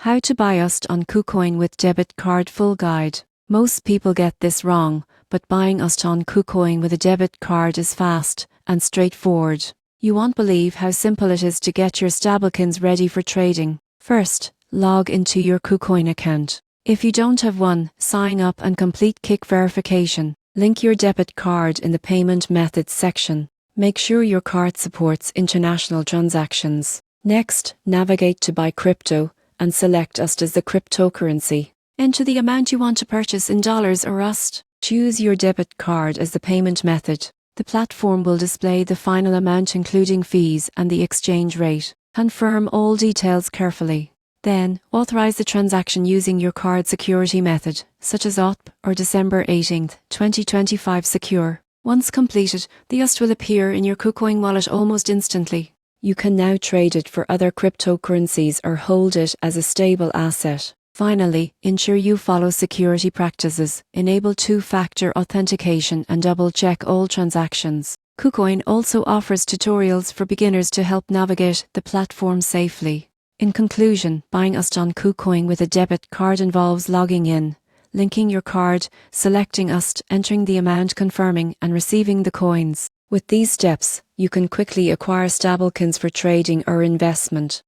How to buy UST on KuCoin with debit card full guide. Most people get this wrong, but buying UST on KuCoin with a debit card is fast and straightforward. You won't believe how simple it is to get your stablecoins ready for trading. First, log into your KuCoin account. If you don't have one, sign up and complete KIC verification. Link your debit card in the Payment Methods section. Make sure your card supports international transactions. Next, navigate to Buy Crypto and select UST as the cryptocurrency. Enter the amount you want to purchase in dollars or UST. Choose your debit card as the payment method. The platform will display the final amount including fees and the exchange rate. Confirm all details carefully. Then, authorize the transaction using your card security method, such as OTP or December 18, 2025 Secure. Once completed, the UST will appear in your KuCoin wallet almost instantly. You can now trade it for other cryptocurrencies or hold it as a stable asset. Finally, ensure you follow security practices, enable two-factor authentication and double-check all transactions. KuCoin also offers tutorials for beginners to help navigate the platform safely. In conclusion, buying UST on KuCoin with a debit card involves logging in, linking your card, selecting UST, entering the amount, confirming and receiving the coins. With these steps, you can quickly acquire stablecoins for trading or investment.